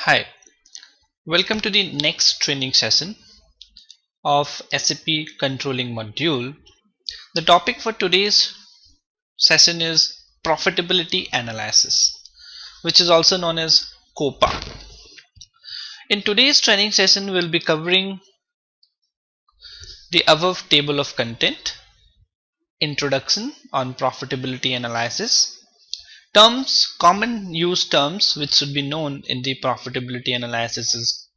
Hi, welcome to the next training session of SAP Controlling module. The topic for today's session is Profitability Analysis, which is also known as COPA. In today's training session, we'll be covering the above table of content, introduction on profitability analysis, common use terms which should be known in the profitability analysis is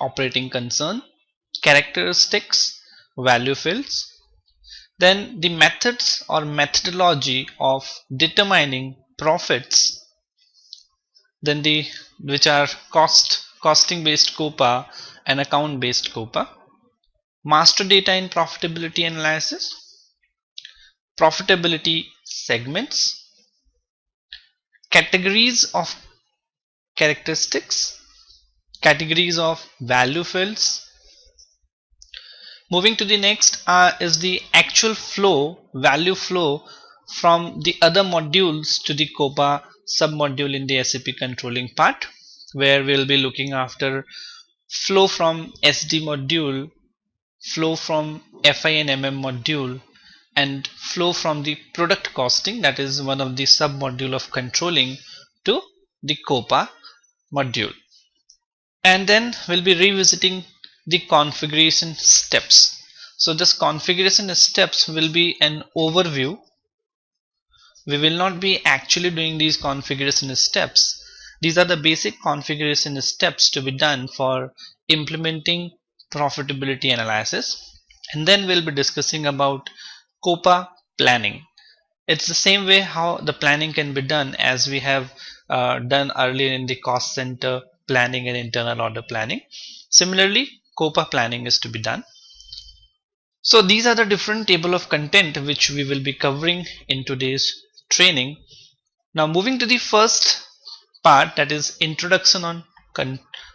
operating concern, characteristics, value fields, then the methods or methodology of determining profits, then which are costing based COPA and account based COPA, master data in profitability analysis, profitability segments, categories of characteristics, categories of value fields. Moving to the next is the actual value flow from the other modules to the COPA submodule in the SAP controlling part, where we'll be looking after flow from SD module, flow from FI and MM module, and flow from the product costing, that is one of the submodule of controlling, to the COPA module. And then we'll be revisiting the configuration steps. So this configuration steps will be an overview. We will not be actually doing these configuration steps. These are the basic configuration steps to be done for implementing profitability analysis. And then we'll be discussing about COPA planning. It's the same way how the planning can be done as we have done earlier in the cost center planning and internal order planning. Similarly, COPA planning is to be done. So these are the different table of content which we will be covering in today's training. Now moving to the first part, that is introduction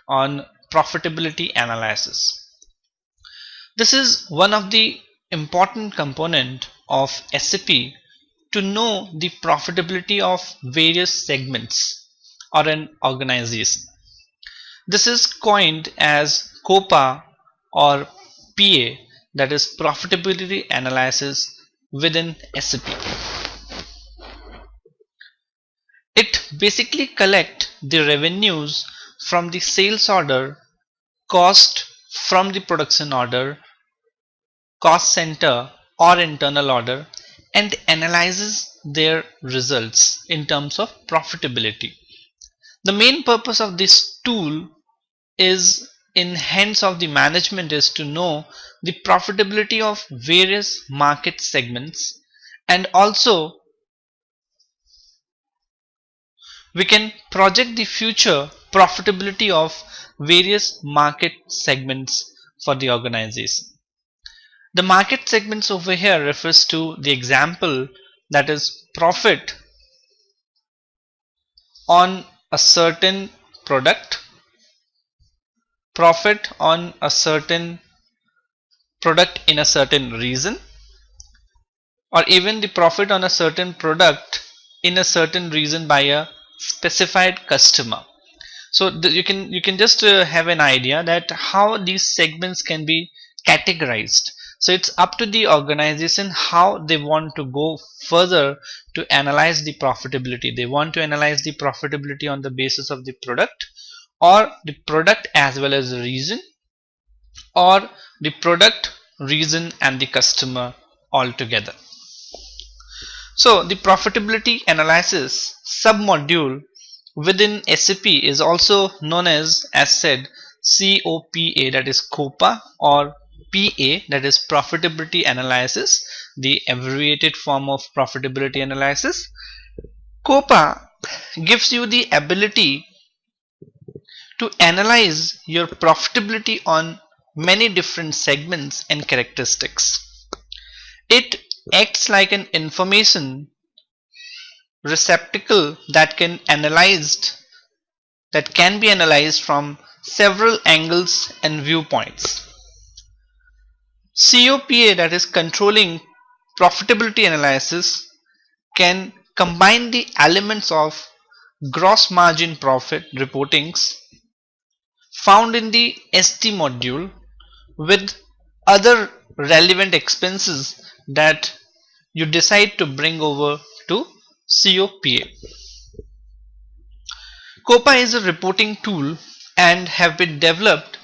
on profitability analysis. This is one of the important component of SAP to know the profitability of various segments or an organization. This is coined as COPA or PA, that is profitability analysis within SAP. It basically collects the revenues from the sales order, cost from the production order, cost center or internal order, and analyzes their results in terms of profitability. The main purpose of this tool is in hands of the management is to know the profitability of various market segments, and also we can project the future profitability of various market segments for the organization. The market segments over here refers to the example, that is profit on a certain product, profit on a certain product in a certain region, or even the profit on a certain product in a certain region by a specified customer. So you can just have an idea that how these segments can be categorized. So it's up to the organization how they want to go further to analyze the profitability. They want to analyze the profitability on the basis of the product, or the product as well as the region, or the product, region and the customer all together. So the profitability analysis submodule within SAP is also known as said COPA, that is COPA, or PA, that is profitability analysis, the abbreviated form of profitability analysis. COPA gives you the ability to analyze your profitability on many different segments and characteristics. It acts like an information receptacle that can be analyzed from several angles and viewpoints. COPA, that is controlling profitability analysis, can combine the elements of gross margin profit reportings, found in the SD module with other relevant expenses that you decide to bring over to COPA. COPA is a reporting tool and have been developed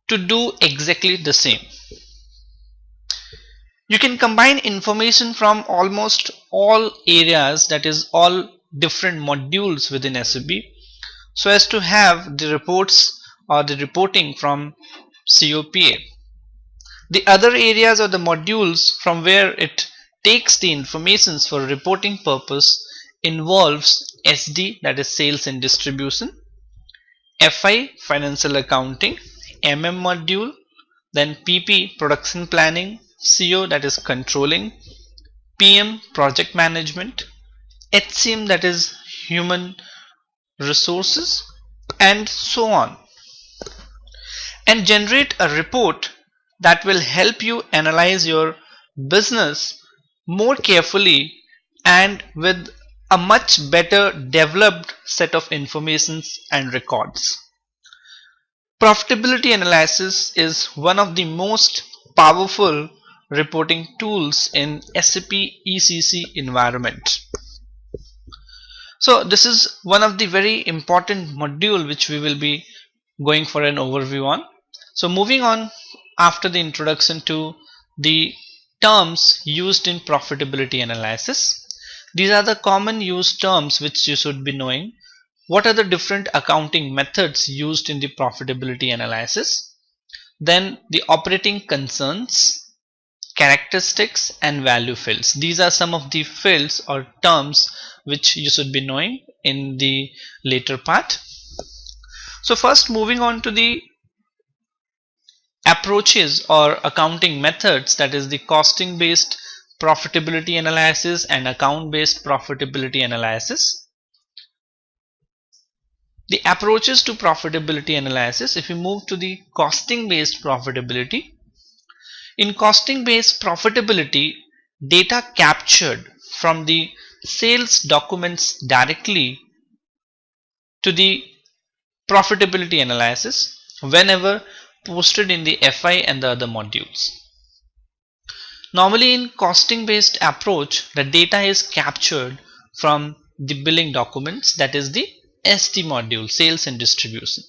to do exactly the same. You can combine information from almost all areas, that is all different modules within SAP, so as to have the reports or the reporting from COPA. The other areas or the modules from where it takes the informations for reporting purpose involves SD, that is sales and distribution, FI, financial accounting, MM module, then PP, production planning, CO, that is controlling, PM, project management, HCM, that is human resources, and so on, and generate a report that will help you analyze your business more carefully and with a much better developed set of informations and records. Profitability analysis is one of the most powerful reporting tools in SAP ECC environment. So this is one of the very important module which we will be going for an overview on. So moving on, after the introduction to the terms used in profitability analysis, these are the common used terms which you should be knowing. What are the different accounting methods used in the profitability analysis? Then the operating concerns, characteristics, and value fields. These are some of the fields or terms which you should be knowing in the later part. So first, moving on to the approaches or accounting methods, that is the costing based profitability analysis and account based profitability analysis. The approaches to profitability analysis, if we move to the costing based profitability, in costing based profitability, data captured from the sales documents directly to the profitability analysis whenever posted in the FI and the other modules. Normally in costing based approach, the data is captured from the billing documents, that is the SD module, sales and distribution.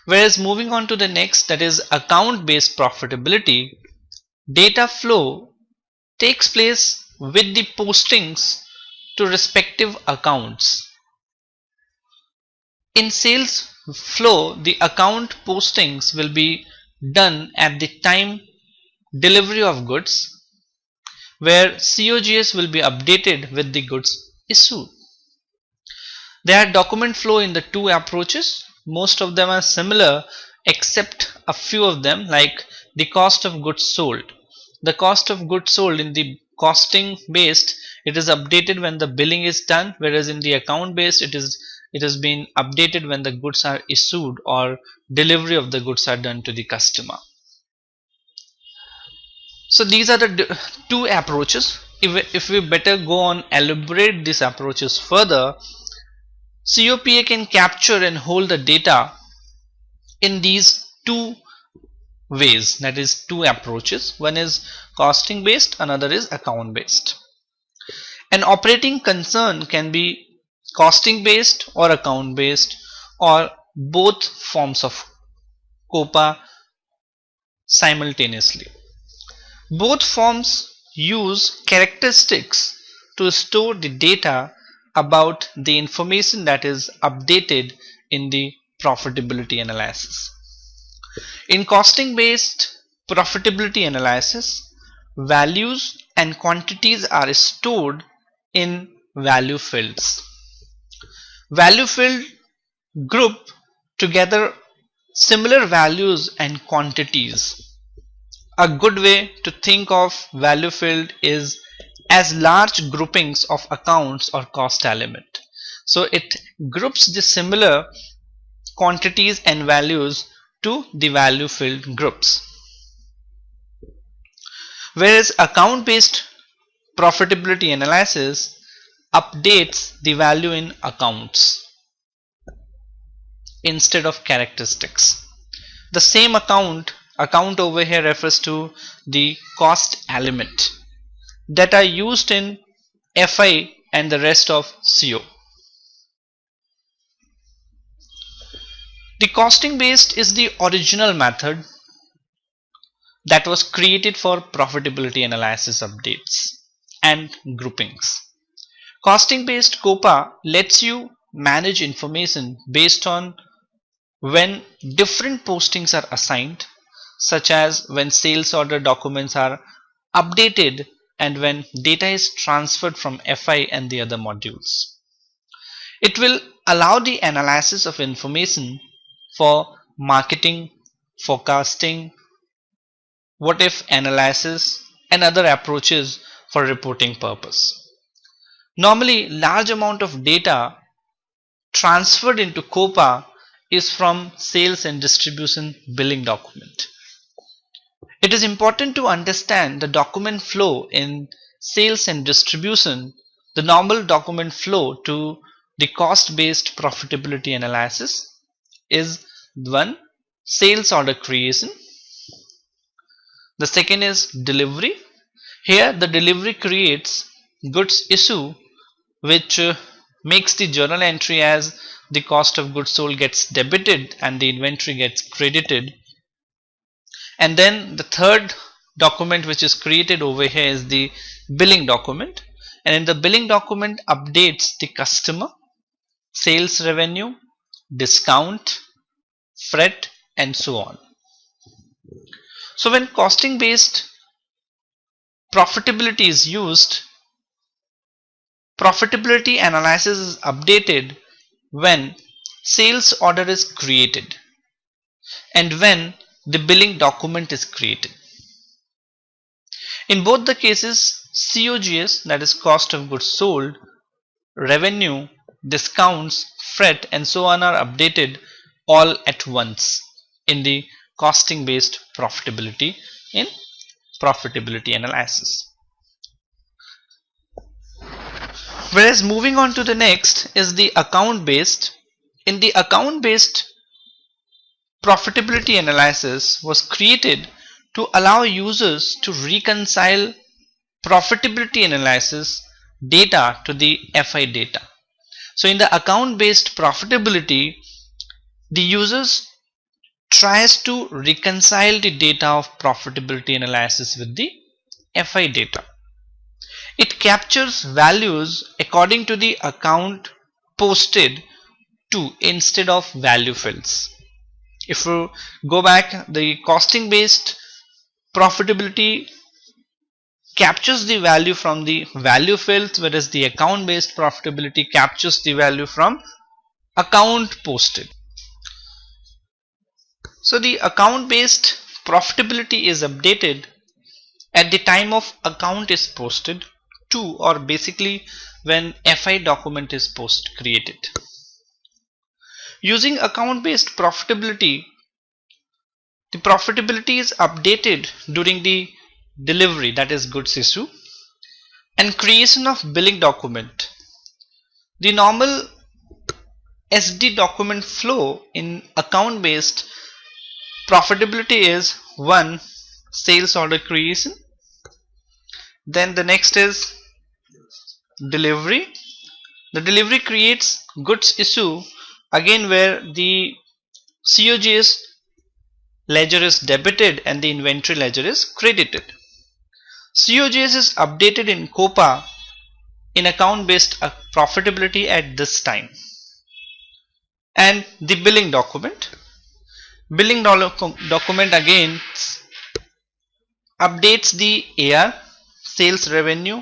Whereas moving on to the next, that is account based profitability, data flow takes place with the postings to respective accounts. In sales flow, the account postings will be done at the time delivery of goods, where COGS will be updated with the goods issued. There are document flow in the two approaches. Most of them are similar except a few of them, like the cost of goods sold. The cost of goods sold in the costing based, it is updated when the billing is done, whereas in the account based it has been updated when the goods are issued or delivery of the goods are done to the customer. So these are the two approaches. If we better go on elaborate these approaches further, COPA can capture and hold the data in these two ways, that is two approaches. One is costing based, another is account based. An operating concern can be costing based or account based, or both forms of COPA simultaneously. Both forms use characteristics to store the data about the information that is updated in the profitability analysis. In costing based profitability analysis, values and quantities are stored in value fields. Value field group together similar values and quantities. A good way to think of value field is as large groupings of accounts or cost element. So it groups the similar quantities and values to the value field groups. Whereas account based profitability analysis updates the value in accounts. instead of characteristics. The same account over here refers to the cost element that are used in FI and the rest of CO. The costing based is the original method that was created for profitability analysis updates and groupings. Costing based COPA lets you manage information based on when different postings are assigned, such as when sales order documents are updated and when data is transferred from FI and the other modules. It will allow the analysis of information for marketing, forecasting, what if analysis and other approaches for reporting purpose. Normally, large amount of data transferred into COPA is from sales and distribution billing document. It is important to understand the document flow in sales and distribution. The normal document flow to the cost-based profitability analysis is one, sales order creation. The second is delivery. Here the delivery creates goods issue, which makes the journal entry as the cost of goods sold gets debited and the inventory gets credited. And then the third document which is created over here is the billing document, and in the billing document updates the customer, sales revenue, discount, freight, and so on. So when costing based profitability is used, profitability analysis is updated when sales order is created and when the billing document is created. In both the cases, COGS, that is cost of goods sold, revenue, discounts, freight, and so on are updated all at once in the costing based profitability in profitability analysis. Whereas moving on to the next is the account based. In the account based profitability analysis was created to allow users to reconcile profitability analysis data to the FI data. So in the account based profitability, the users tries to reconcile the data of profitability analysis with the FI data. It captures values according to the account posted to instead of value fields. If you go back, the costing based profitability captures the value from the value fields, whereas the account based profitability captures the value from account posted. So the account based profitability is updated at the time of account is posted to, or basically when FI document is created. Using account based profitability, the profitability is updated during the delivery, that is goods issue, and creation of billing document. The normal SD document flow in account based profitability is one, sales order creation, then the next is delivery. The delivery creates goods issue, again where the COGS ledger is debited and the inventory ledger is credited. COGS is updated in COPA in account based profitability at this time. And the billing document. Billing document again updates the AR, sales revenue,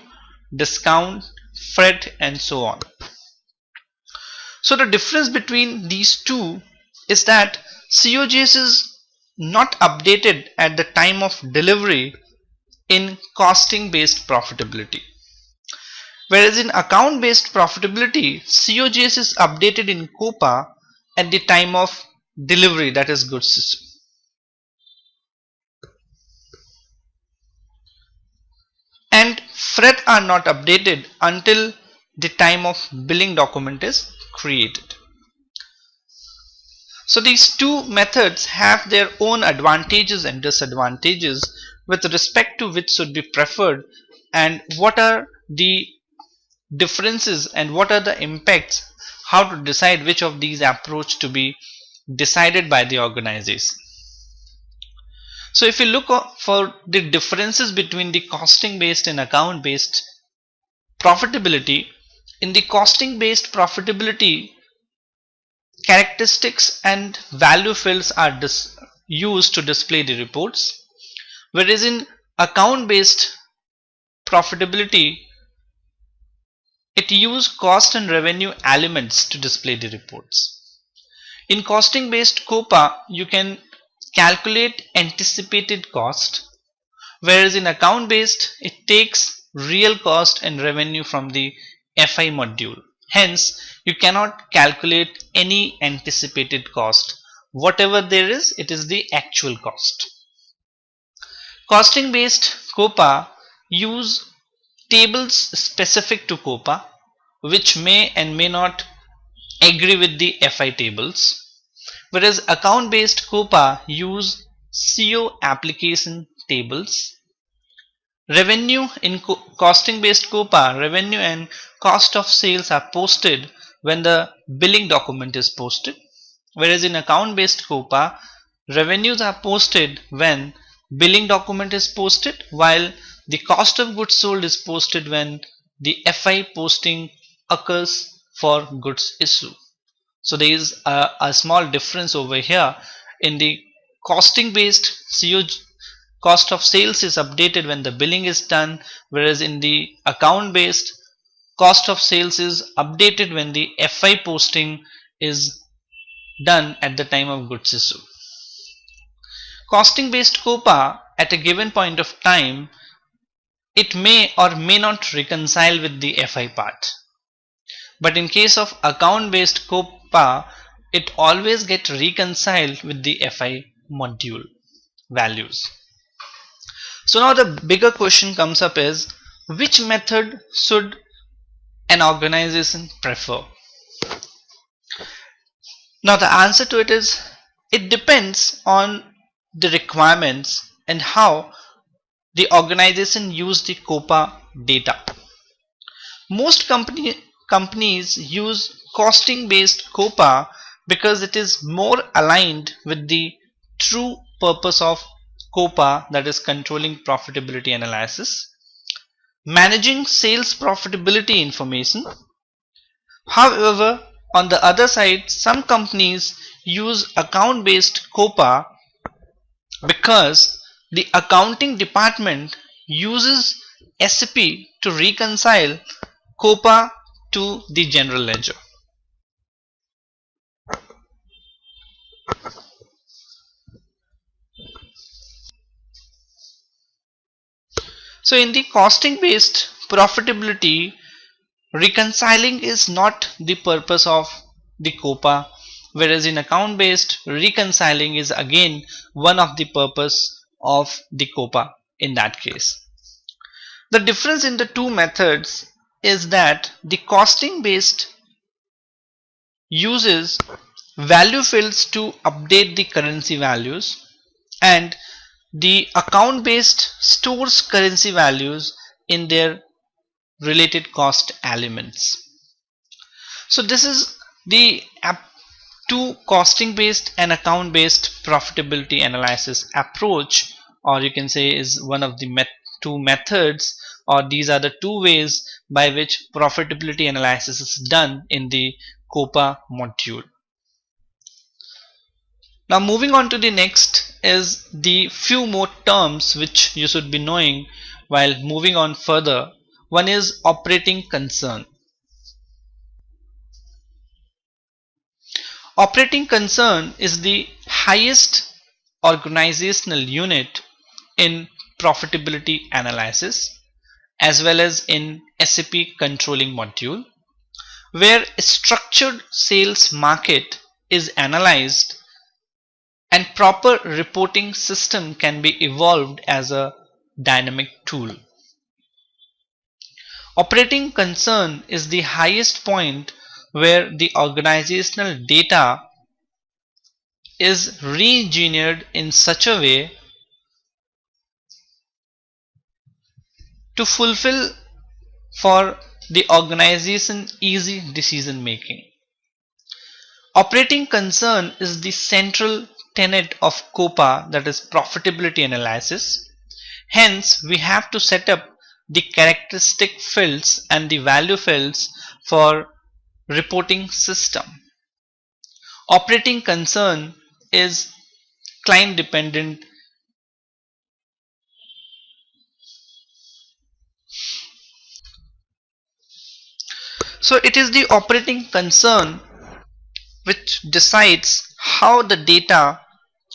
discount, freight, and so on. So the difference between these two is that COGS is not updated at the time of delivery in costing based profitability, whereas in account based profitability, COGS is updated in COPA at the time of delivery, that is goods issue. And freight are not updated until the time of billing document is created. So these two methods have their own advantages and disadvantages with respect to which should be preferred, and what are the differences and what are the impacts, how to decide which of these approach to be decided by the organization. So if you look for the differences between the costing based and account based profitability, in the costing based profitability, characteristics and value fields are used to display the reports, whereas in account based profitability, it uses cost and revenue elements to display the reports. In costing based COPA, you can calculate anticipated cost, whereas in account based, it takes real cost and revenue from the FI module. Hence, you cannot calculate any anticipated cost. Whatever there is, it is the actual cost. Costing based COPA use tables specific to COPA, which may and may not agree with the FI tables, whereas account based COPA use CO application tables. Revenue in costing based COPA, revenue and cost of sales are posted when the billing document is posted, whereas in account based COPA, revenues are posted when billing document is posted, while the cost of goods sold is posted when the FI posting occurs for goods issue. So there is a small difference over here. In the costing based CO, cost of sales is updated when the billing is done, whereas in the account based, cost of sales is updated when the FI posting is done at the time of goods issue. Costing based COPA, at a given point of time, it may or may not reconcile with the FI part. But in case of account based COPA, it always gets reconciled with the FI module values. So now the bigger question comes up is, which method should an organization prefer? Now the answer to it is, it depends on the requirements and how the organization use the COPA data. Most companies use costing based COPA because it is more aligned with the true purpose of COPA, that is controlling profitability analysis, managing sales profitability information. However, on the other side, some companies use account based COPA because the accounting department uses SAP to reconcile COPA to the general ledger. So in the costing based profitability, reconciling is not the purpose of the COPA, whereas in account based, reconciling is again one of the purpose of the COPA in that case. The difference in the two methods is that the costing based uses value fields to update the currency values, and the account based stores currency values in their related cost elements. So this is the two costing based and account based profitability analysis approach, or you can say is one of the two methods, or these are the two ways by which profitability analysis is done in the COPA module. Now moving on to the next is the few more terms which you should be knowing while moving on further. One is operating concern. Operating concern is the highest organizational unit in profitability analysis as well as in SAP Controlling module, where a structured sales market is analyzed and proper reporting system can be evolved as a dynamic tool. Operating concern is the highest point where the organizational data is re-engineered in such a way to fulfill for the organization easy decision making. Operating concern is the central tenet of COPA, that is profitability analysis. Hence, we have to set up the characteristic fields and the value fields for reporting system. Operating concern is client dependent. So it is the operating concern which decides how the data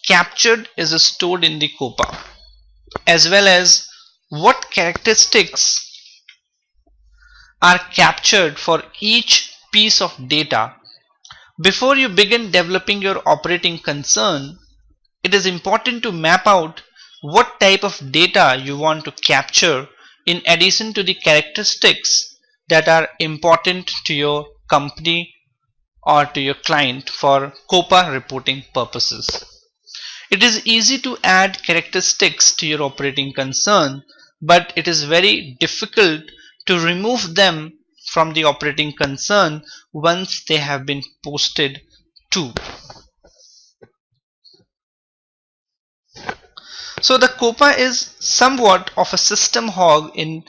captured is stored in the COPA, as well as what characteristics are captured for each piece of data. Before you begin developing your operating concern, it is important to map out what type of data you want to capture in addition to the characteristics that are important to your company or to your client for COPA reporting purposes. It is easy to add characteristics to your operating concern, but it is very difficult to remove them from the operating concern once they have been posted to. So the COPA is somewhat of a system hog in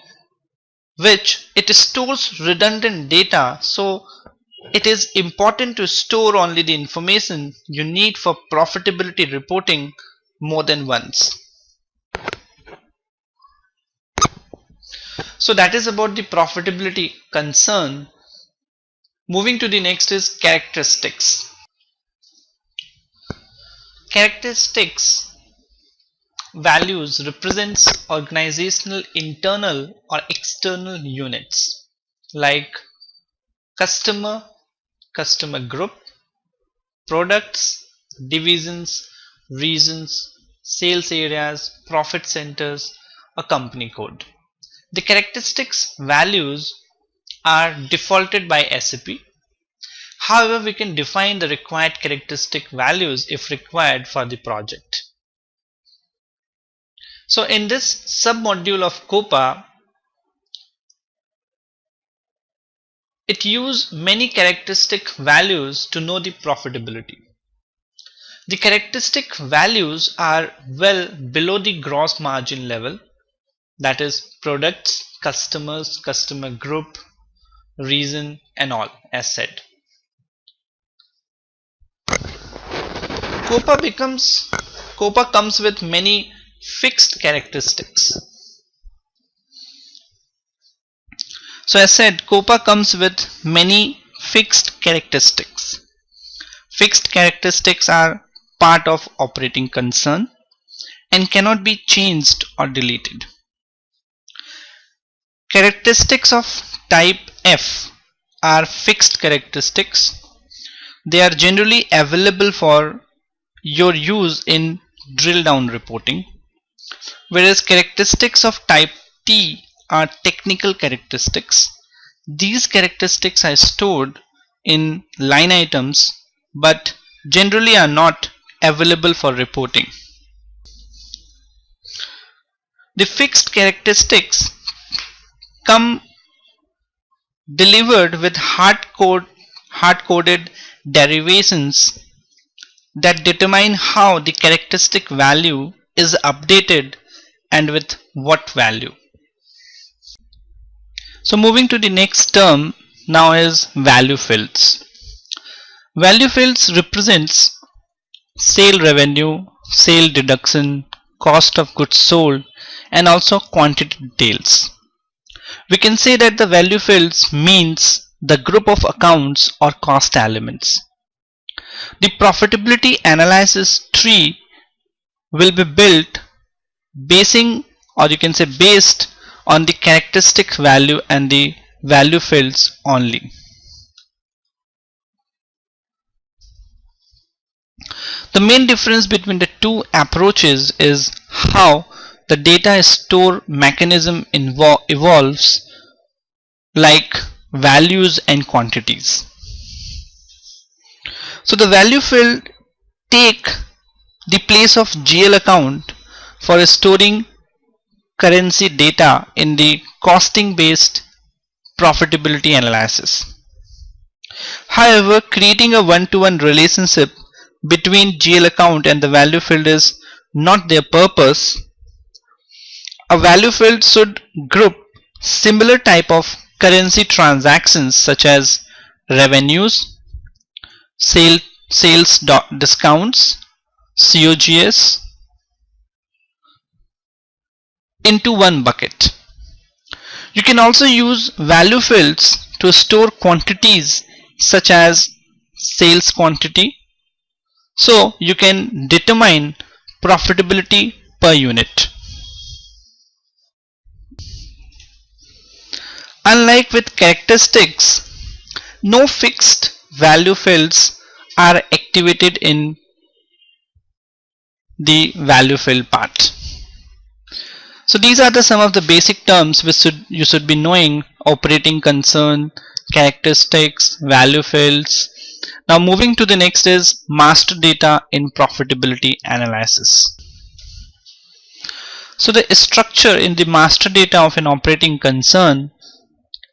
which it stores redundant data, so it is important to store only the information you need for profitability reporting more than once. So that is about the profitability concern. Moving to the next is characteristics. Characteristics values represents organizational internal or external units like customer, customer group, products, divisions, regions, sales areas, profit centers, a company code. The characteristics values are defaulted by SAP. However, we can define the required characteristic values if required for the project. So in this submodule of COPA, it uses many characteristic values to know the profitability. The characteristic values are well below the gross margin level, that is products, customers, customer group, region and all as said. COPA comes with many fixed characteristics. So as said, COPA comes with many fixed characteristics. Fixed characteristics are part of operating concern and cannot be changed or deleted. Characteristics of type F are fixed characteristics. They are generally available for your use in drill down reporting, whereas characteristics of type T are technical characteristics. These characteristics are stored in line items but generally are not available for reporting. The fixed characteristics come delivered with hard-coded derivations that determine how the characteristic value is updated and with what value. So moving to the next term now is value fields. Value fields represents sale revenue, sale deduction, cost of goods sold and also quantity details. We can say that the value fields means the group of accounts or cost elements. The profitability analysis tree will be built based on the characteristic value and the value fields only. The main difference between the two approaches is how the data store mechanism evolves, like values and quantities. So the value field take the place of GL account for storing currency data in the costing based profitability analysis. However, creating a one-to-one relationship between GL account and the value field is not their purpose. A value field should group similar type of currency transactions such as revenues, sales discounts, COGS into one bucket. You can also use value fields to store quantities such as sales quantity, so you can determine profitability per unit. Unlike with characteristics, no fixed value fields are activated in the value field part. So these are some of the basic terms which you should be knowing: operating concern, characteristics, value fields. Now moving to the next is master data in profitability analysis. So the structure in the master data of an operating concern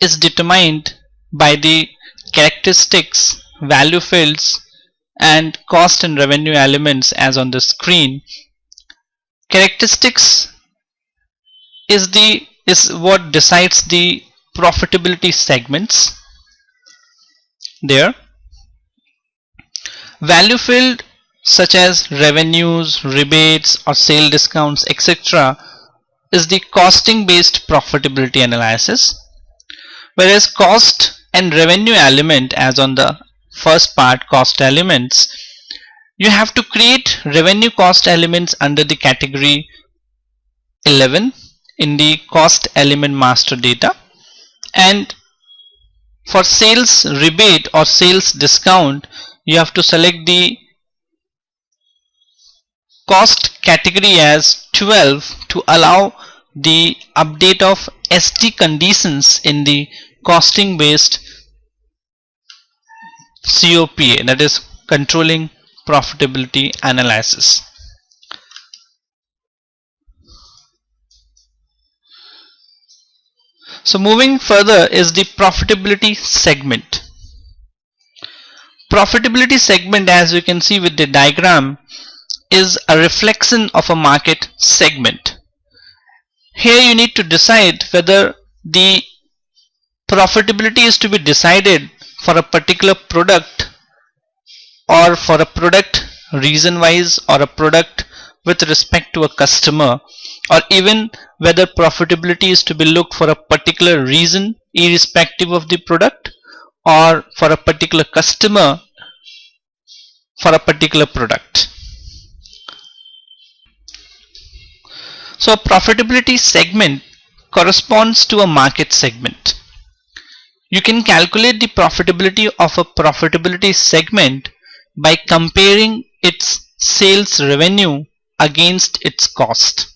is determined by the characteristics, value fields, and cost and revenue elements as on the screen. Characteristics is what decides the profitability segments there. Value field such as revenues, rebates, or sale discounts, etc. is the costing based profitability analysis, whereas cost and revenue element, as on the first part, cost elements, you have to create revenue cost elements under the category 11 in the cost element master data, and for sales rebate or sales discount you have to select the cost category as 12 to allow the update of ST conditions in the costing based COPA, that is controlling profitability analysis. So moving further is the profitability segment. Profitability segment, as you can see with the diagram, is a reflection of a market segment. Here you need to decide whether the profitability is to be decided for a particular product or for a product region wise or a product with respect to a customer, or even whether profitability is to be looked for a particular reason irrespective of the product or for a particular customer for a particular product. So a profitability segment corresponds to a market segment. You can calculate the profitability of a profitability segment by comparing its sales revenue against its cost.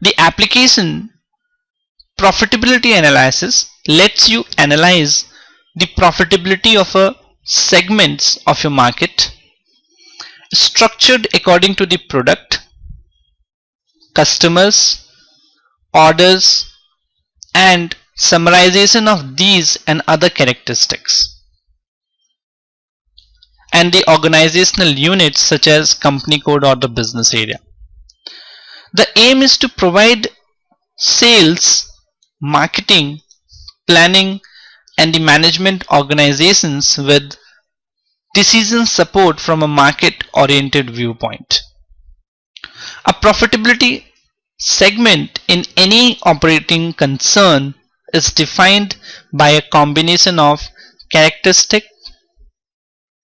The application profitability analysis lets you analyze the profitability of a segments of your market structured according to the product, customers, orders, and summarization of these and other characteristics, and the organizational units such as company code or the business area. The aim is to provide sales, marketing, planning, and the management organizations with decision support from a market oriented viewpoint. A profitability segment in any operating concern is defined by a combination of characteristic,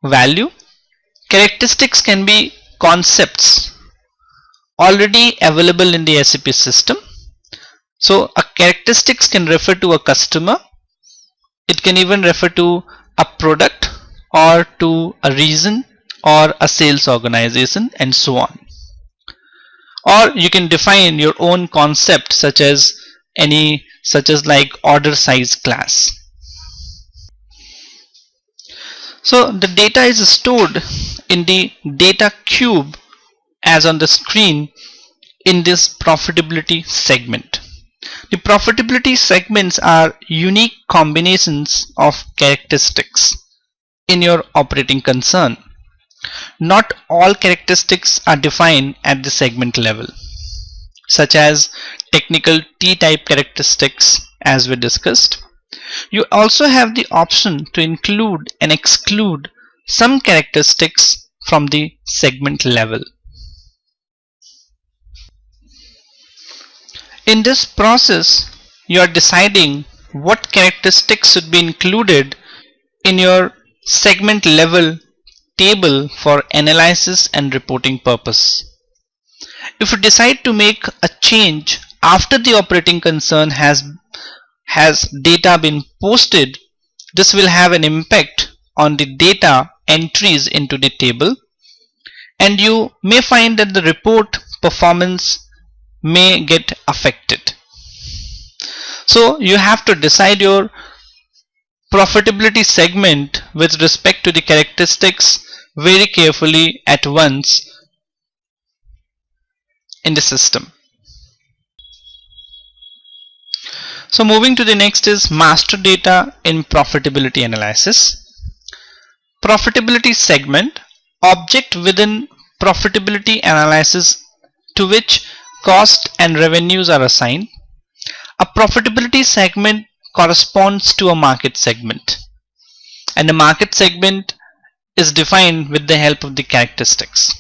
value. Characteristics can be concepts already available in the SAP system. So a characteristics can refer to a customer, it can even refer to a product or to a region or a sales organization and so on. Or you can define your own concept such as like order size class. So the data is stored in the data cube as on the screen in this profitability segment. The profitability segments are unique combinations of characteristics in your operating concern. Not all characteristics are defined at the segment level, such as technical T-type characteristics as we discussed. You also have the option to include and exclude some characteristics from the segment level. In this process, you are deciding what characteristics should be included in your segment level table for analysis and reporting purpose. If you decide to make a change after the operating concern has data been posted, this will have an impact on the data entries into the table, and you may find that the report performance may get affected. So you have to decide your profitability segment with respect to the characteristics very carefully at once in the system. So moving to the next is master data in profitability analysis. Profitability segment, object within profitability analysis to which cost and revenues are assigned. A profitability segment corresponds to a market segment, and a market segment is defined with the help of the characteristics.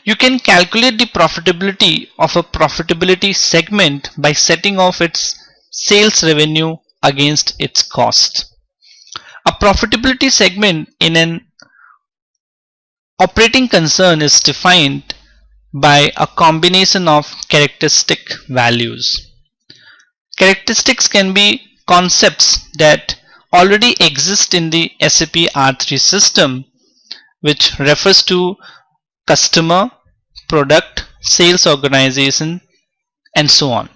You can calculate the profitability of a profitability segment by setting off its sales revenue against its cost. A profitability segment in an operating concern is defined by a combination of characteristic values. Characteristics can be concepts that already exist in the SAP R3 system, which refers to customer, product, sales organization, and so on.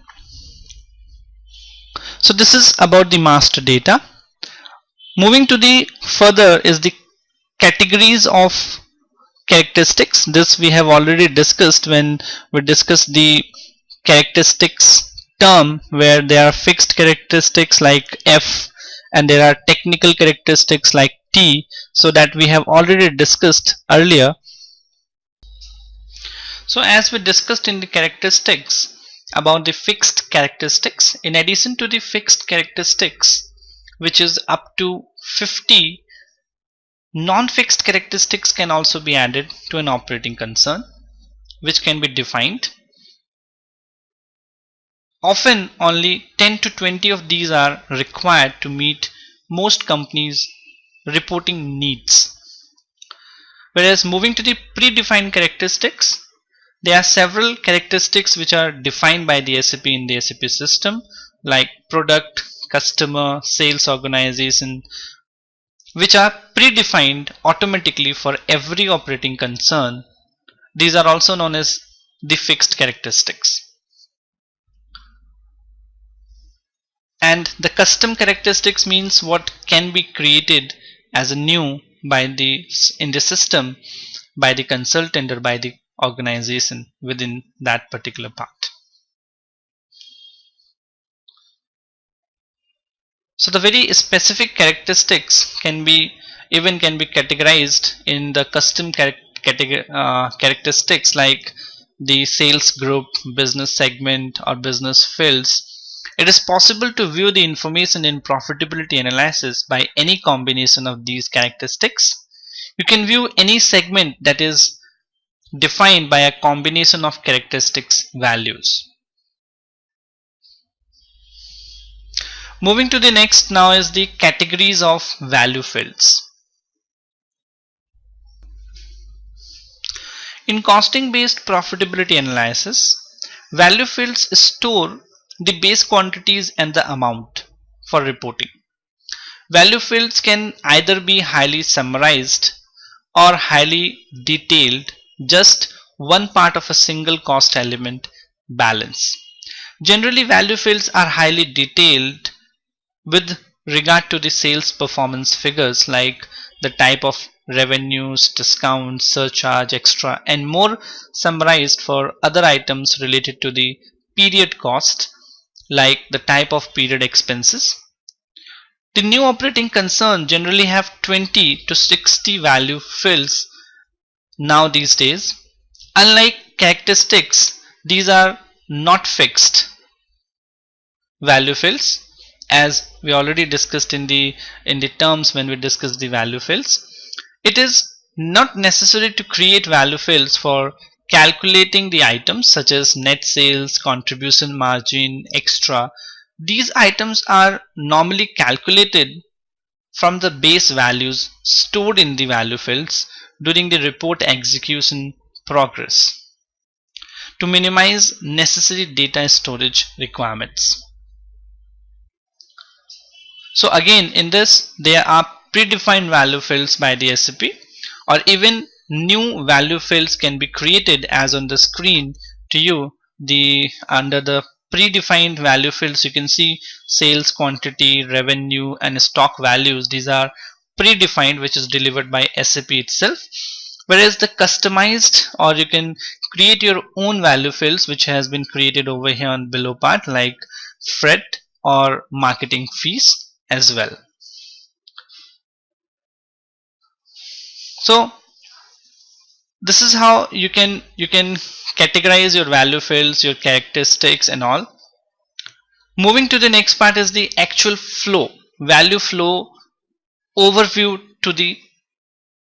So this is about the master data. Moving to the further is the categories of characteristics. This we have already discussed when we discussed the characteristics term, where there are fixed characteristics like F and there are technical characteristics like T, so that we have already discussed earlier. So as we discussed in the characteristics about the fixed characteristics, in addition to the fixed characteristics, which is up to 50, non-fixed characteristics can also be added to an operating concern, which can be defined. Often only 10 to 20 of these are required to meet most companies' reporting needs. Whereas moving to the predefined characteristics, there are several characteristics which are defined by the SAP in the SAP system, like product, customer, sales organization, which are predefined automatically for every operating concern. These are also known as the fixed characteristics. And the custom characteristics means what can be created as a new by the in the system by the consultant or by the organization within that particular part. So the very specific characteristics can be categorized in the custom characteristics, like the sales group, business segment, or business fields. It is possible to view the information in profitability analysis by any combination of these characteristics. You can view any segment that is defined by a combination of characteristics values. Moving to the next now is the categories of value fields. In costing based profitability analysis, value fields store the base quantities and the amount for reporting. Value fields can either be highly summarized or highly detailed, just one part of a single cost element balance. Generally, value fields are highly detailed with regard to the sales performance figures like the type of revenues, discounts, surcharge, extra, and more summarized for other items related to the period cost like the type of period expenses. The new operating concern generally have 20 to 60 value fields now these days. Unlike characteristics, these are not fixed value fields as we already discussed in the terms when we discussed the value fields. It is not necessary to create value fields for calculating the items such as net sales, contribution margin, extra. These items are normally calculated from the base values stored in the value fields during the report execution progress to minimize necessary data storage requirements. So again, in this there are predefined value fields by the SAP, or even new value fields can be created as on the screen to you. The under the predefined value fields you can see sales quantity, revenue, and stock values. These are predefined, which is delivered by SAP itself, whereas the customized, or you can create your own value fields which has been created over here on below part like freight or marketing fees as well. So this is how you can categorize your value fields, your characteristics and all. Moving to the next part is the actual flow, value flow overview to the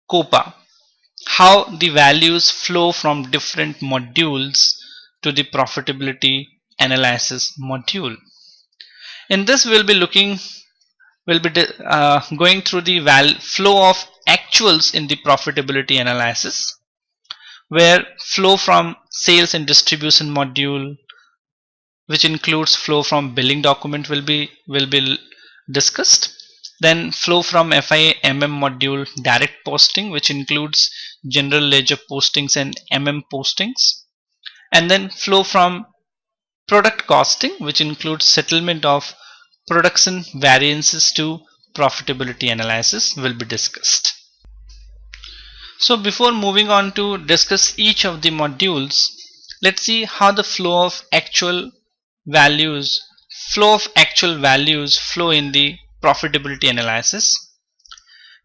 COPA. How the values flow from different modules to the profitability analysis module. In this we'll be going through the flow of actuals in the profitability analysis, where flow from sales and distribution module, which includes flow from billing document, will be discussed. Then flow from FIMM module, direct posting, which includes general ledger postings and MM postings. And then flow from product costing, which includes settlement of production variances to profitability analysis, will be discussed. So before moving on to discuss each of the modules, let's see how the flow of actual values flow in the profitability analysis.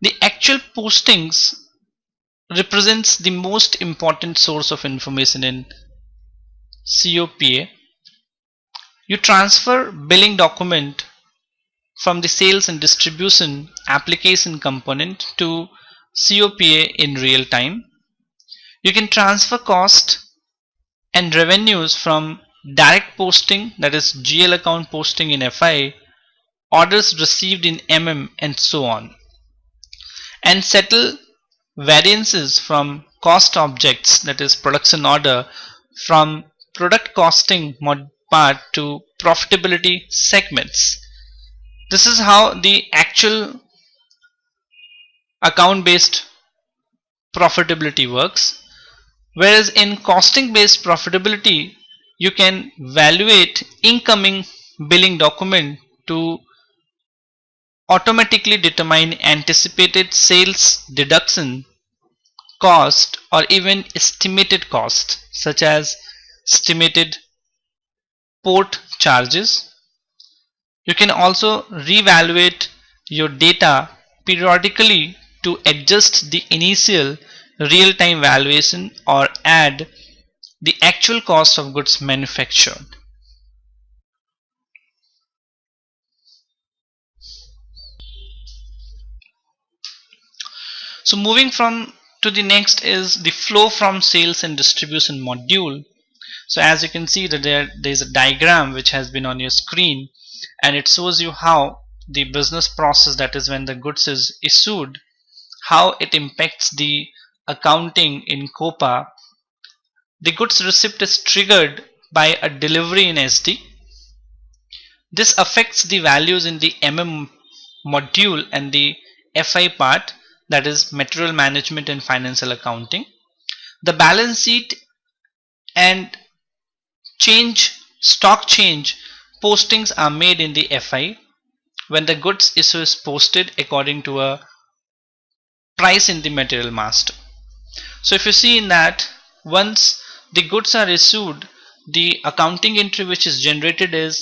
The actual postings represents the most important source of information in COPA. You transfer billing document from the sales and distribution application component to COPA in real time. You can transfer cost and revenues from direct posting, that is GL account posting in FI, orders received in MM, and so on, and settle variances from cost objects, that is production order, from product costing part to profitability segments. This is how the actual account based profitability works. Whereas in costing based profitability, you can evaluate incoming billing document to automatically determine anticipated sales deduction cost, or even estimated cost such as estimated port charges. You can also reevaluate your data periodically to adjust the initial real-time valuation or add the actual cost of goods manufactured. So moving from to the next is the flow from sales and distribution module. So as you can see that there is a diagram which has been on your screen, and it shows you how the business process, that is when the goods is issued, how it impacts the accounting in COPA. The goods receipt is triggered by a delivery in SD. This affects the values in the MM module and the FI part, that is material management and financial accounting. The balance sheet and stock change postings are made in the FI, when the goods issue is posted according to a price in the material master. So if you see in that, once the goods are issued, the accounting entry which is generated is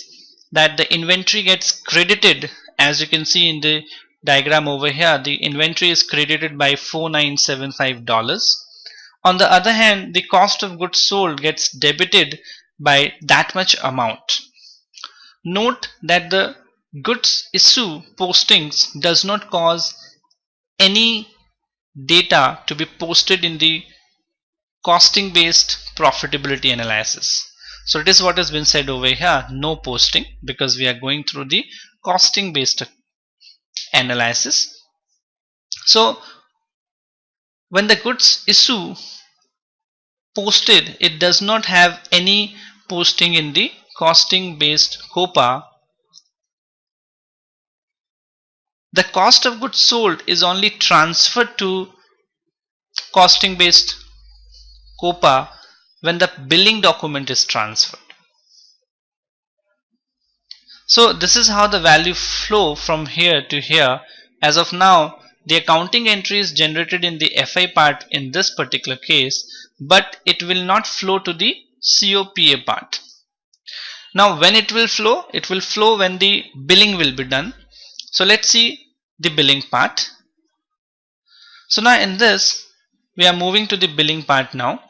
that the inventory gets credited. As you can see in the diagram over here, the inventory is credited by $4975. On the other hand, the cost of goods sold gets debited by that much amount. Note that the goods issue postings does not cause any data to be posted in the costing based profitability analysis. So it is what has been said over here, no posting, because we are going through the costing based analysis. So when the goods issue posted, it does not have any posting in the costing based COPA. The cost of goods sold is only transferred to costing based COPA when the billing document is transferred. So this is how the value flow from here to here. As of now, the accounting entry is generated in the FI part in this particular case, but it will not flow to the COPA part. Now when it will flow when the billing will be done. So let's see the billing part. So now in this, we are moving to the billing part now.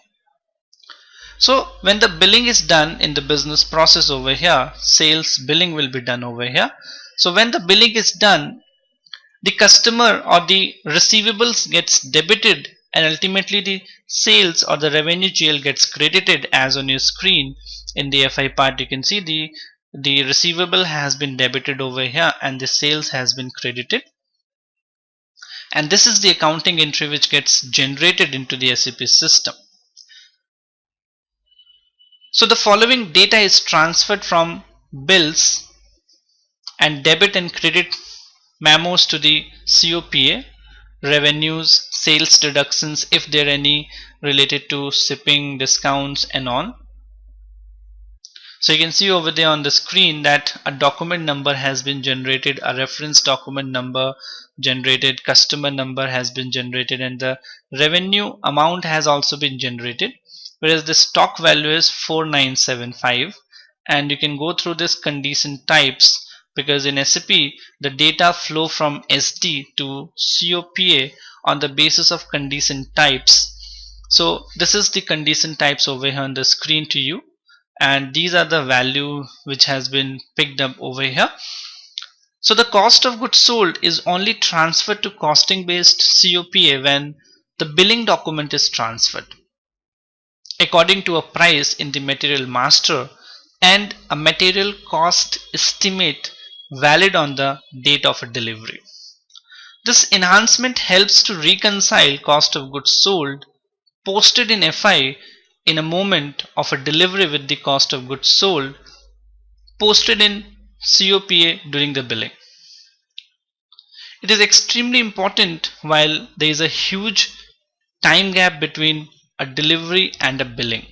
So when the billing is done in the business process over here, sales billing will be done over here. So when the billing is done, the customer or the receivables gets debited, and ultimately the sales or the revenue GL gets credited. As on your screen in the FI part, you can see the receivable has been debited over here and the sales has been credited. And this is the accounting entry which gets generated into the SAP system. So the following data is transferred from bills and debit and credit memos to the COPA, revenues, sales deductions if there are any related to shipping, discounts and on. So you can see over there on the screen that a document number has been generated, a reference document number generated, customer number has been generated, and the revenue amount has also been generated, whereas the stock value is 4975. And you can go through this condition types, because in SAP the data flow from SD to COPA on the basis of condition types. So this is the condition types over here on the screen to you, and these are the value which has been picked up over here. So the cost of goods sold is only transferred to costing based COPA when the billing document is transferred according to a price in the material master and a material cost estimate valid on the date of a delivery. This enhancement helps to reconcile cost of goods sold posted in FI in a moment of a delivery with the cost of goods sold posted in COPA during the billing. It is extremely important while there is a huge time gap between a delivery and a billing.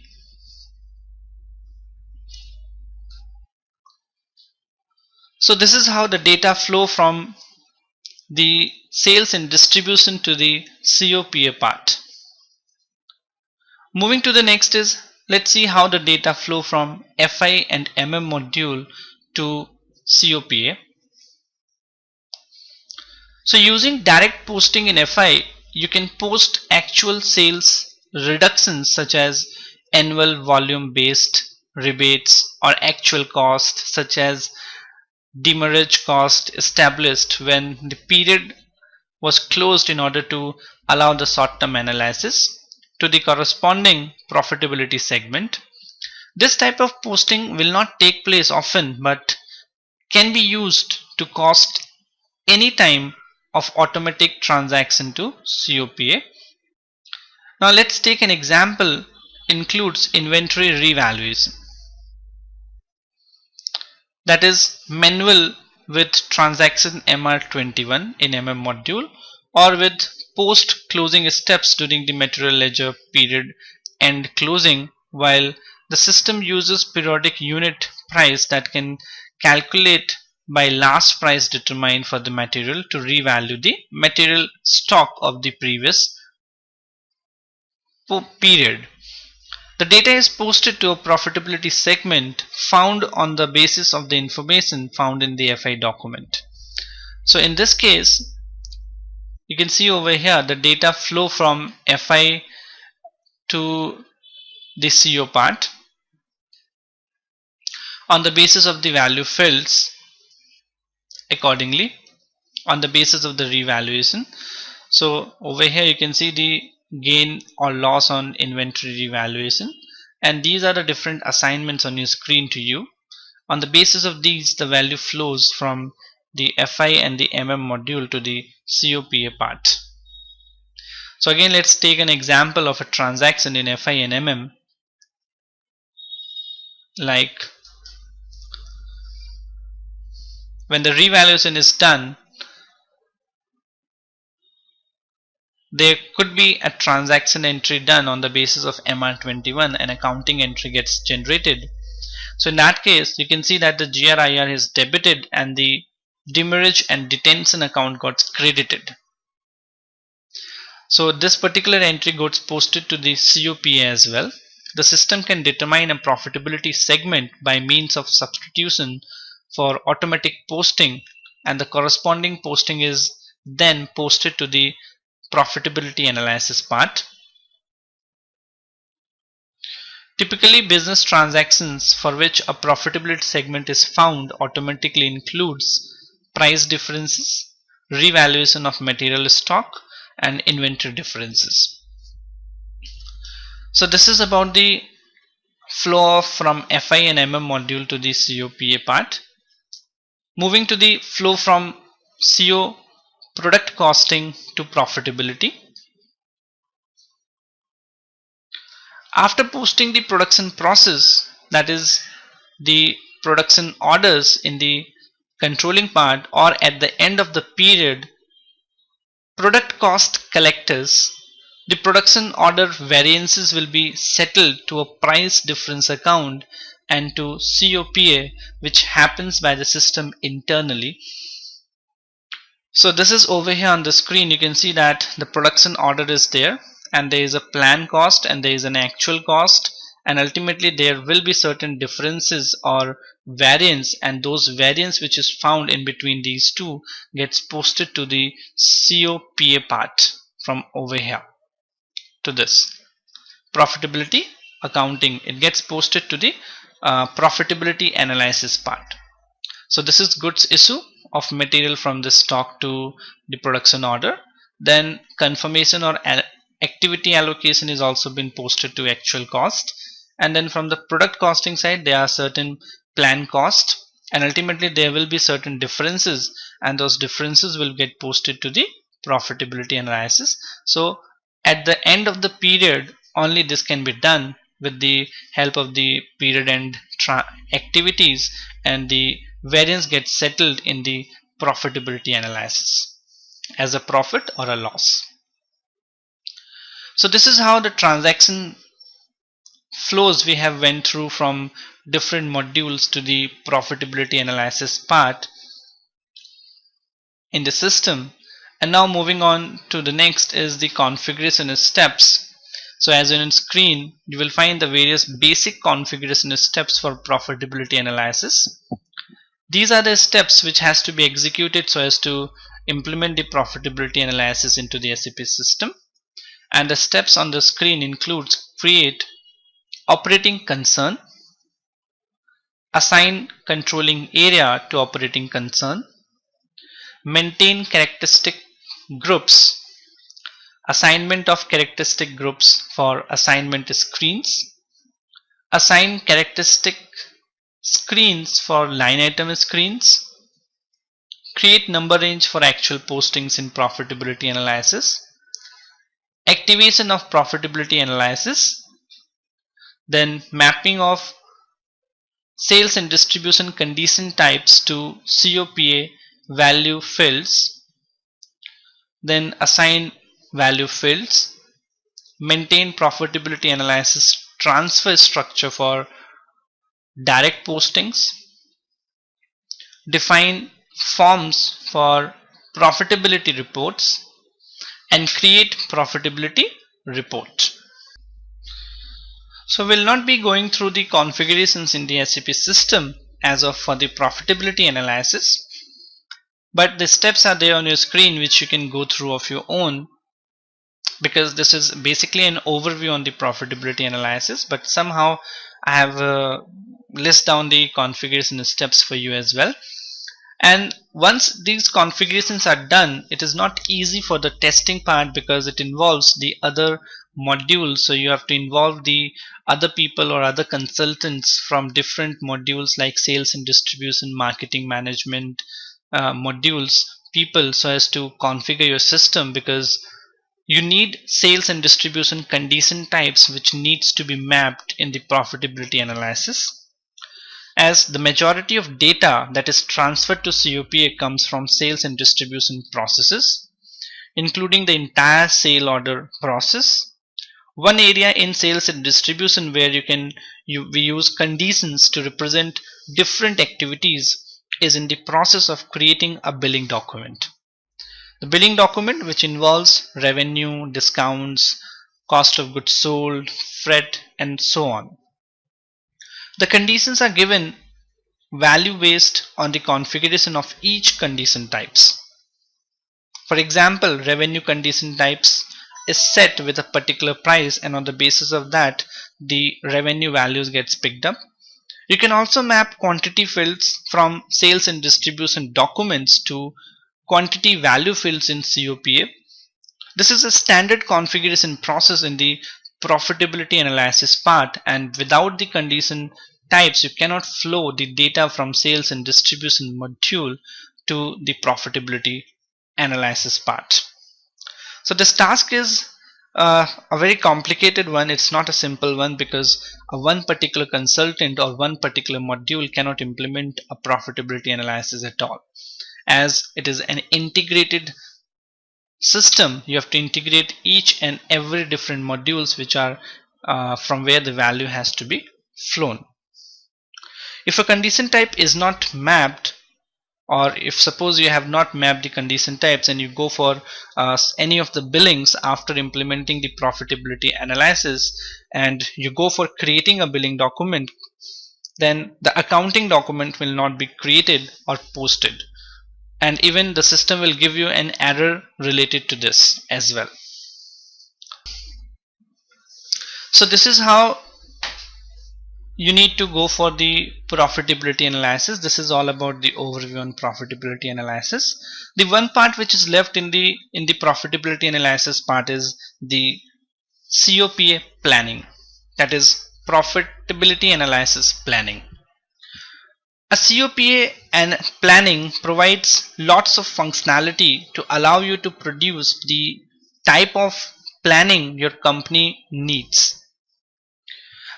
So this is how the data flow from the sales and distribution to the COPA part. Moving to the next is, let's see how the data flow from FI and MM module to COPA. So using direct posting in FI, you can post actual sales reductions such as annual volume based rebates or actual cost such as demurrage cost established when the period was closed in order to allow the short-term analysis to the corresponding profitability segment. This type of posting will not take place often but can be used to cost any time of automatic transaction to COPA. Now let's take an example includes inventory revaluation, that is manual with transaction MR21 in MM module or with post closing steps during the material ledger period and closing, while the system uses periodic unit price that can calculate by last price determined for the material to revalue the material stock of the previous period. The data is posted to a profitability segment found on the basis of the information found in the FI document. So in this case, you can see over here the data flow from FI to the CO part on the basis of the value fields accordingly on the basis of the revaluation. So over here you can see the gain or loss on inventory revaluation, and these are the different assignments on your screen to you. On the basis of these, the value flows from the FI and the MM module to the COPA part. So again, let's take an example of a transaction in FI and MM, like when the revaluation is done, there could be a transaction entry done on the basis of MR21, and accounting entry gets generated. So in that case, you can see that the GRIR is debited and the demurrage and detention account got credited. So this particular entry gets posted to the COPA as well. The system can determine a profitability segment by means of substitution for automatic posting, and the corresponding posting is then posted to the profitability analysis part. Typically, business transactions for which a profitability segment is found automatically includes price differences, revaluation of material stock, and inventory differences. So this is about the flow from FI and MM module to the COPA part. Moving to the flow from CO product costing to profitability. After posting the production process, that is the production orders in the controlling part, or at the end of the period, product cost collectors, the production order variances will be settled to a price difference account and to COPA, which happens by the system internally. So this is over here on the screen. You can see that the production order is there, and there is a plan cost and there is an actual cost, and ultimately there will be certain differences or variance, and those variance which is found in between these two gets posted to the COPA part from over here to this profitability accounting. It gets posted to the profitability analysis part. So this is goods issue of material from the stock to the production order. Then confirmation or activity allocation is also been posted to actual cost, and then from the product costing side there are certain plan cost, and ultimately there will be certain differences, and those differences will get posted to the profitability analysis. So at the end of the period only this can be done with the help of the period end activities, and the variance gets settled in the profitability analysis as a profit or a loss. So this is how the transaction flows we have went through from different modules to the profitability analysis part in the system. And now moving on to the next is the configuration steps. So as on screen you will find the various basic configuration steps for profitability analysis. These are the steps which has to be executed so as to implement the profitability analysis into the SAP system. And the steps on the screen includes create operating concern, assign controlling area to operating concern, maintain characteristic groups, assignment of characteristic groups for assignment screens, assign characteristic screens for line item screens, create number range for actual postings in profitability analysis, activation of profitability analysis, then mapping of sales and distribution condition types to COPA value fields, then assign value fields, maintain profitability analysis transfer structure for direct postings, define forms for profitability reports, and create profitability report. So we'll not be going through the configurations in the SAP system as of for the profitability analysis, but the steps are there on your screen which you can go through of your own, because this is basically an overview on the profitability analysis, but somehow I have list down the configuration steps for you as well. And once these configurations are done, it is not easy for the testing part because it involves the other modules. So you have to involve the other people or other consultants from different modules like sales and distribution, marketing management modules people, so as to configure your system, because you need sales and distribution condition types which needs to be mapped in the profitability analysis, as the majority of data that is transferred to COPA comes from sales and distribution processes, including the entire sale order process. One area in sales and distribution where we use conditions to represent different activities is in the process of creating a billing document. The billing document, which involves revenue, discounts, cost of goods sold, freight, and so on. The conditions are given value based on the configuration of each condition types. For example, revenue condition types is set with a particular price, and on the basis of that the revenue values gets picked up. You can also map quantity fields from sales and distribution documents to quantity value fields in COPA. This is a standard configuration process in the profitability analysis part, and without the condition types you cannot flow the data from sales and distribution module to the profitability analysis part. So this task is a very complicated one. It's not a simple one, because one particular consultant or one particular module cannot implement a profitability analysis at all. As it is an integrated system, you have to integrate each and every different modules which are from where the value has to be flown. If a condition type is not mapped, or if suppose you have not mapped the condition types and you go for any of the billings after implementing the profitability analysis and you go for creating a billing document, then the accounting document will not be created or posted, and even the system will give you an error related to this as well. So this is how you need to go for the profitability analysis. This is all about the overview on profitability analysis. The one part which is left in the profitability analysis part is the COPA planning, that is profitability analysis planning. A COPA and planning provides lots of functionality to allow you to produce the type of planning your company needs.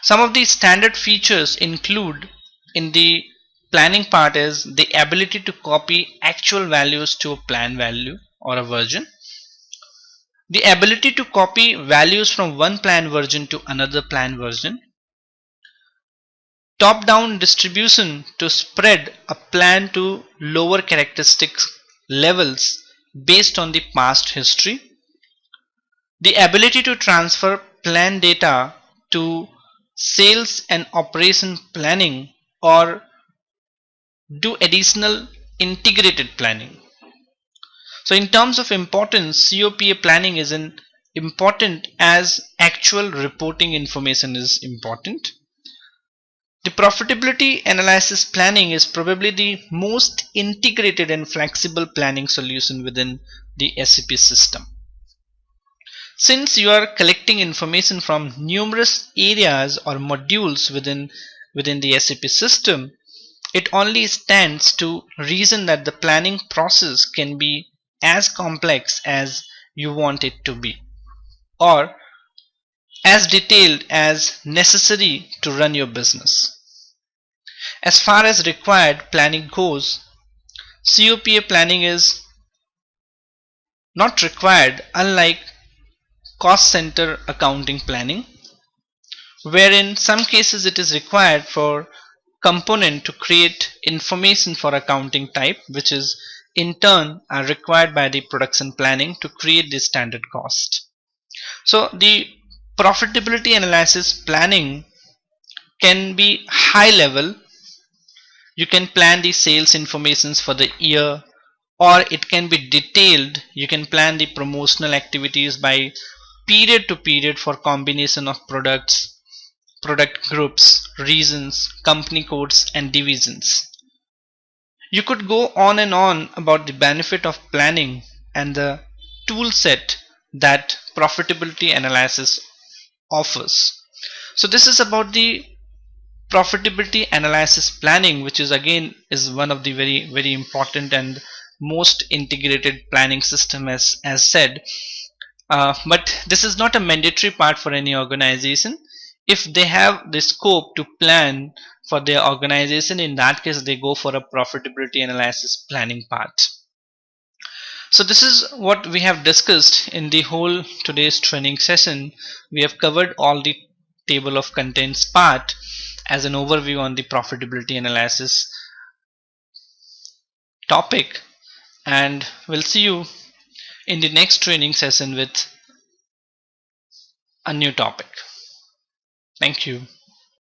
Some of the standard features include in the planning part is the ability to copy actual values to a plan value or a version, the ability to copy values from one plan version to another plan version, top-down distribution to spread a plan to lower characteristics levels based on the past history, the ability to transfer plan data to sales and operation planning or do additional integrated planning. So in terms of importance, COPA planning is important as actual reporting information is important. The profitability analysis planning is probably the most integrated and flexible planning solution within the SAP system. Since you are collecting information from numerous areas or modules within the SAP system, it only stands to reason that the planning process can be as complex as you want it to be, or as detailed as necessary to run your business. As far as required planning goes, COPA planning is not required, unlike cost center accounting planning, where in some cases it is required for component to create information for accounting type, which is in turn are required by the production planning to create the standard cost. So the profitability analysis planning can be high level. You can plan the sales informations for the year, or it can be detailed. You can plan the promotional activities by period to period for combination of products, product groups, regions, company codes and divisions. You could go on and on about the benefit of planning and the tool set that profitability analysis offers. So this is about the profitability analysis planning, which is again is one of the very important and most integrated planning system as said. But this is not a mandatory part for any organization. If they have the scope to plan for their organization, in that case they go for a profitability analysis planning part. So this is what we have discussed in the whole today's training session. We have covered all the table of contents part as an overview on the profitability analysis topic, and we'll see you in the next training session with a new topic. Thank you.